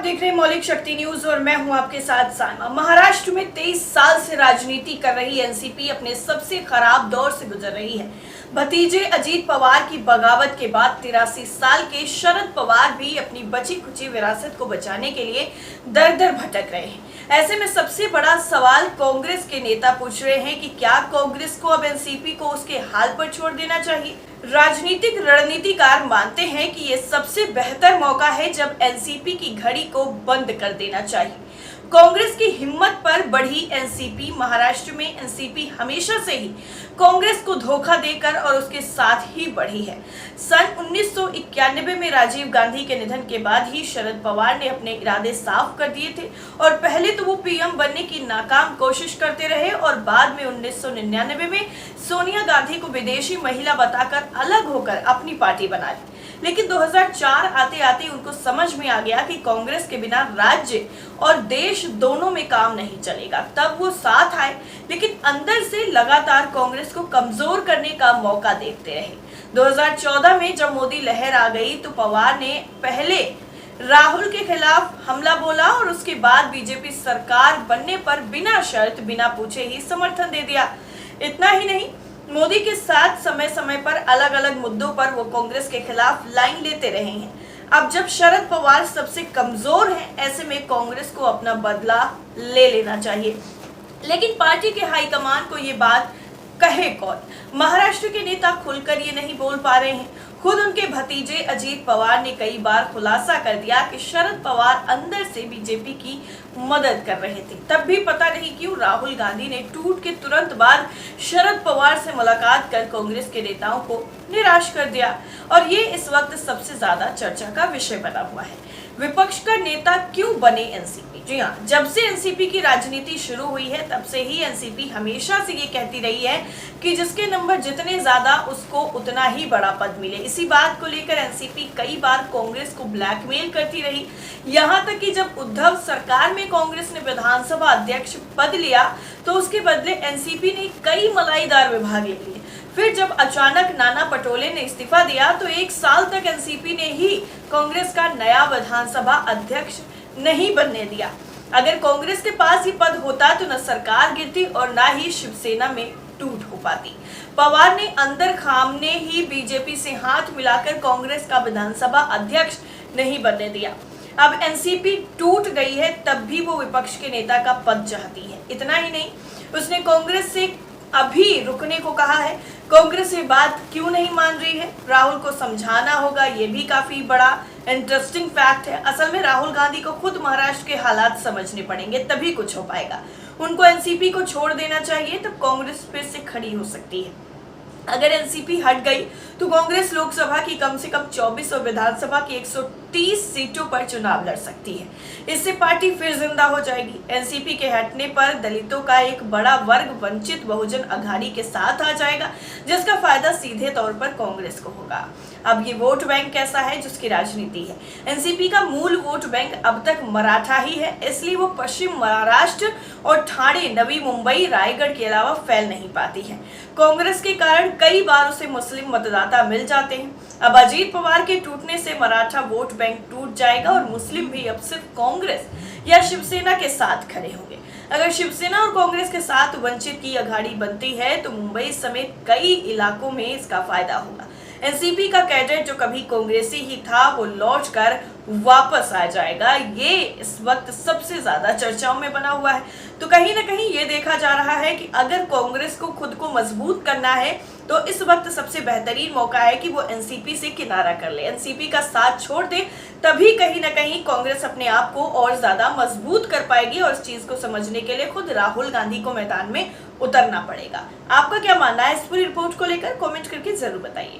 देख रहे हैं मौलिक शक्ति न्यूज और मैं हूं आपके साथ साइमा। महाराष्ट्र में 23 साल से राजनीति कर रही एनसीपी अपने सबसे खराब दौर से गुजर रही है। भतीजे अजीत पवार की बगावत के बाद 83 साल के शरद पवार भी अपनी बची खुची विरासत को बचाने के लिए दर दर भटक रहे हैं। ऐसे में सबसे बड़ा सवाल कांग्रेस के नेता पूछ रहे हैं कि क्या कांग्रेस को अब एनसीपी को उसके हाल पर छोड़ देना चाहिए। राजनीतिक रणनीतिकार मानते हैं कि ये सबसे बेहतर मौका है जब एनसीपी की घड़ी को बंद कर देना चाहिए। कांग्रेस की हिम्मत पर बढ़ी एनसीपी। महाराष्ट्र में एनसीपी हमेशा से ही कांग्रेस को धोखा देकर और उसके साथ ही बढ़ी है। सन 1991 में राजीव गांधी के निधन के बाद ही शरद पवार ने अपने इरादे साफ कर दिए थे और पहले तो वो पीएम बनने की नाकाम कोशिश करते रहे और बाद में 1999 में सोनिया गांधी को विदेशी महिला बताकर अलग होकर अपनी पार्टी बना ली। लेकिन 2004 आते आते उनको समझ में आ गया कि कांग्रेस के बिना राज्य और देश दोनों में काम नहीं चलेगा। तब वो साथ आए, लेकिन अंदर से लगातार कांग्रेस को कमजोर करने का मौका देखते रहे। 2014 में जब मोदी लहर आ गई तो पवार ने पहले राहुल के खिलाफ हमला बोला और उसके बाद बीजेपी सरकार बनने पर बिना शर्त बिना पूछे ही समर्थन दे दिया। इतना ही नहीं, मोदी के साथ समय समय पर अलग अलग मुद्दों पर वो कांग्रेस के खिलाफ लाइन लेते रहे हैं। अब जब शरद पवार सबसे कमजोर हैं, ऐसे में कांग्रेस को अपना बदला ले लेना चाहिए। लेकिन पार्टी के हाईकमान को ये बात कहे कौन? महाराष्ट्र के नेता खुलकर ये नहीं बोल पा रहे हैं। खुद उनके भतीजे अजीत पवार ने कई बार खुलासा कर दिया कि शरद पवार अंदर से बीजेपी की मदद कर रहे थे। तब भी पता नहीं क्यों राहुल गांधी ने टूट के तुरंत बाद शरद पवार से मुलाकात कर कांग्रेस के नेताओं को निराश कर दिया और ये इस वक्त सबसे ज्यादा चर्चा का विषय बना हुआ है। विपक्ष का नेता क्यों बने एनसीपी? जी हाँ, जब से एनसीपी की राजनीति शुरू हुई है तब से ही एनसीपी हमेशा से ये कहती रही है कि जिसके नंबर जितने ज्यादा उसको उतना ही बड़ा पद मिले। इसी बात को लेकर एनसीपी कई बार कांग्रेस को ब्लैकमेल करती रही। यहाँ तक कि जब उद्धव सरकार में कांग्रेस ने विधानसभा अध्यक्ष पद लिया तो उसके बदले एनसीपी ने कई मलाईदार विभाग ले लिए। फिर जब अचानक नाना पटोले ने इस्तीफा दिया तो एक साल तक एनसीपी ने ही कांग्रेस का नया विधानसभा अध्यक्ष नहीं बनने दिया। अगर कांग्रेस के पास ही पद होता तो न सरकार गिरती और न ही शिवसेना में टूट हो पाती। पवार ने अंदर खामने ही बीजेपी से हाथ मिलाकर कांग्रेस का विधानसभा अध्यक्ष नहीं बनने दिया। अब एनसीपी टूट गई है तब भी वो विपक्ष के नेता का पद चाहती है। इतना ही नहीं, उसने कांग्रेस से अभी रुकने को कहा है। कांग्रेस ये बात क्यों नहीं मान रही है? राहुल को समझाना होगा, ये भी काफी बड़ा इंटरेस्टिंग फैक्ट है। असल में राहुल गांधी को खुद महाराष्ट्र के हालात समझने पड़ेंगे, तभी कुछ हो पाएगा। उनको एनसीपी को छोड़ देना चाहिए, तब कांग्रेस फिर से खड़ी हो सकती है। अगर एनसीपी हट गई तो कांग्रेस लोकसभा की कम से कम 24 और विधानसभा की 130 सीटों पर चुनाव लड़ सकती है। इससे पार्टी फिर जिंदा हो जाएगी। एनसीपी के हटने पर दलितों का एक बड़ा वर्ग वंचित बहुजन अघाड़ी के साथ आ जाएगा, जिसका फायदा सीधे तौर पर कांग्रेस को होगा। अब ये वोट बैंक कैसा है जिसकी राजनीति है? एनसीपी का मूल वोट बैंक अब तक मराठा ही है, इसलिए वो पश्चिम महाराष्ट्र और ठाणे, नवी मुंबई, रायगढ़ के अलावा फैल नहीं पाती है। कांग्रेस के कारण कई बार उसे मुस्लिम मतदाता मिल जाते हैं। अब अजीत पवार के टूटने से मराठा वोट बैंक टूट जाएगा और मुस्लिम भी अब सिर्फ कांग्रेस या शिवसेना के साथ खड़े होंगे। अगर शिवसेना और कांग्रेस के साथ वंचित की अघाड़ी बनती है तो मुंबई समेत कई इलाकों में इसका फायदा होगा। एनसीपी का कैडर जो कभी कांग्रेसी ही था वो लौटकर वापस आ जाएगा। ये इस वक्त सबसे ज्यादा चर्चाओं में बना हुआ है। तो कहीं ना कहीं ये देखा जा रहा है कि अगर कांग्रेस को खुद को मजबूत करना है तो इस वक्त सबसे बेहतरीन मौका है कि वो एनसीपी से किनारा कर ले, एनसीपी का साथ छोड़ दे। तभी कहीं ना कहीं कांग्रेस अपने आप को और ज्यादा मजबूत कर पाएगी और इस चीज को समझने के लिए खुद राहुल गांधी को मैदान में उतरना पड़ेगा। आपका क्या मानना है इस पूरी रिपोर्ट को लेकर? कमेंट करके जरूर बताइए।